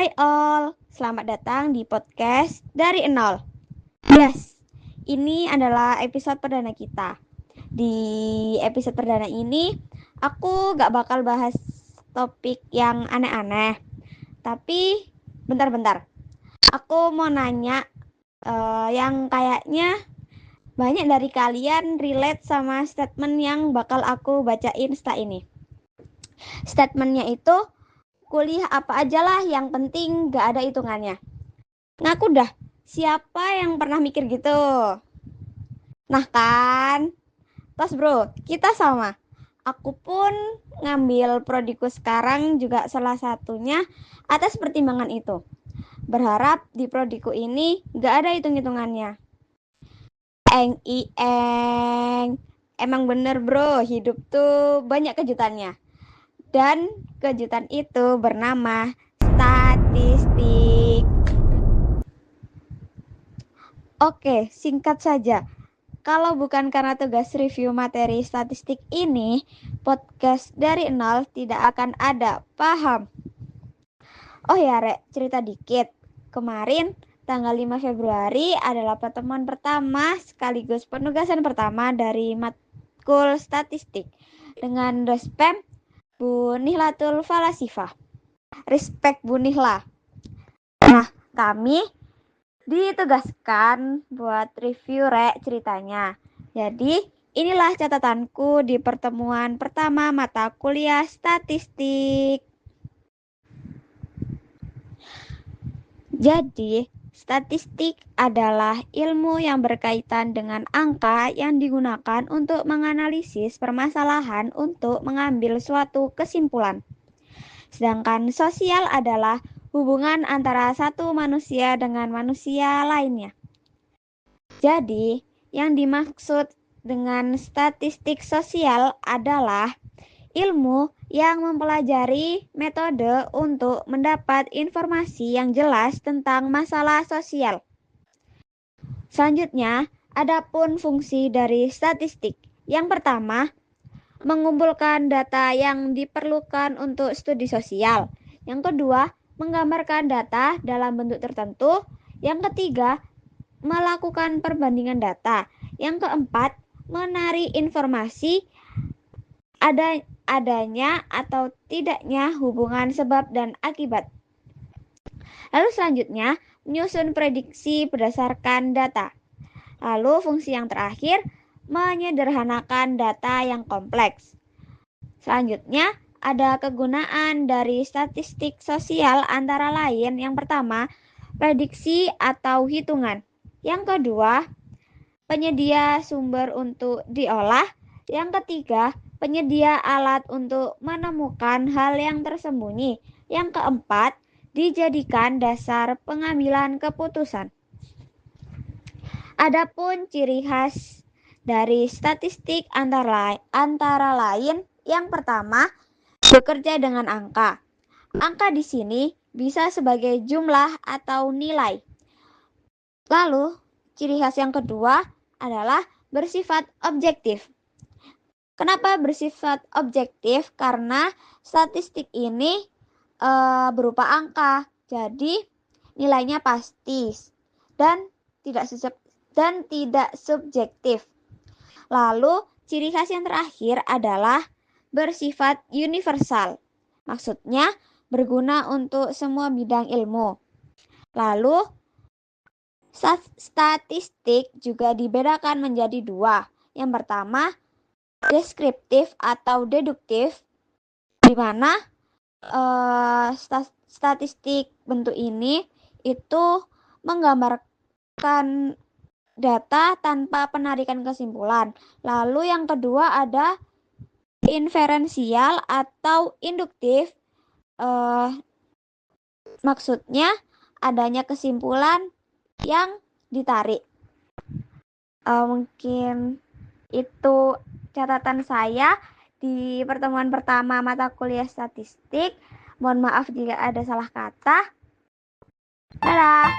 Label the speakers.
Speaker 1: Hai all, selamat datang di podcast dari nol. Yes, ini adalah episode perdana kita. Di episode perdana ini, aku gak bakal bahas topik yang aneh-aneh. Tapi, bentar-bentar. Aku mau nanya yang kayaknya banyak dari kalian relate sama statement yang bakal aku bacain setelah ini. Statementnya itu, kuliah apa aja lah, yang penting gak ada hitungannya. Ngaku dah, siapa yang pernah mikir gitu? Nah kan, tos bro, kita sama. Aku pun ngambil prodiku sekarang juga salah satunya atas pertimbangan itu. Berharap di prodiku ini gak ada hitung-hitungannya. Eng. Emang bener bro, hidup tuh banyak kejutannya. Dan kejutan itu bernama statistik. Oke, singkat saja. Kalau bukan karena tugas review materi statistik ini, podcast dari nol tidak akan ada. Paham? Oh ya, Rek, cerita dikit. Kemarin, tanggal 5 Februari adalah pertemuan pertama sekaligus penugasan pertama dari matkul statistik dengan Dospem Bu Nihlatul Falasifah. Respect Bu Nihla. Nah, kami ditugaskan buat review ceritanya. Jadi, inilah catatanku di pertemuan pertama mata kuliah statistik. Jadi, statistik adalah ilmu yang berkaitan dengan angka yang digunakan untuk menganalisis permasalahan untuk mengambil suatu kesimpulan. Sedangkan sosial adalah hubungan antara satu manusia dengan manusia lainnya. Jadi, yang dimaksud dengan statistik sosial adalah ilmu yang mempelajari metode untuk mendapat informasi yang jelas tentang masalah sosial. Selanjutnya, adapun fungsi dari statistik. Yang pertama, mengumpulkan data yang diperlukan untuk studi sosial. Yang kedua, menggambarkan data dalam bentuk tertentu. Yang ketiga, melakukan perbandingan data. Yang keempat, menarik informasi adanya atau tidaknya hubungan sebab dan akibat. Lalu selanjutnya, menyusun prediksi berdasarkan data. Lalu fungsi yang terakhir, menyederhanakan data yang kompleks. Selanjutnya, ada kegunaan dari statistik sosial antara lain yang pertama, prediksi atau hitungan. Yang kedua, penyedia sumber untuk diolah. Yang ketiga, penyedia alat untuk menemukan hal yang tersembunyi. Yang keempat, dijadikan dasar pengambilan keputusan. Adapun ciri khas dari statistik antara lain, yang pertama, bekerja dengan angka. Angka di sini bisa sebagai jumlah atau nilai. Lalu, ciri khas yang kedua adalah bersifat objektif. Kenapa bersifat objektif? Karena statistik ini berupa angka, jadi nilainya pasti dan tidak subjektif. Lalu, ciri khas yang terakhir adalah bersifat universal. Maksudnya, berguna untuk semua bidang ilmu. Lalu, statistik juga dibedakan menjadi dua. Yang pertama, deskriptif atau deduktif, di mana statistik bentuk ini itu menggambarkan data tanpa penarikan kesimpulan. Lalu yang kedua ada inferensial atau induktif, maksudnya adanya kesimpulan yang ditarik. Mungkin itu catatan saya di pertemuan pertama mata kuliah statistik. Mohon maaf jika ada salah kata. Dadah.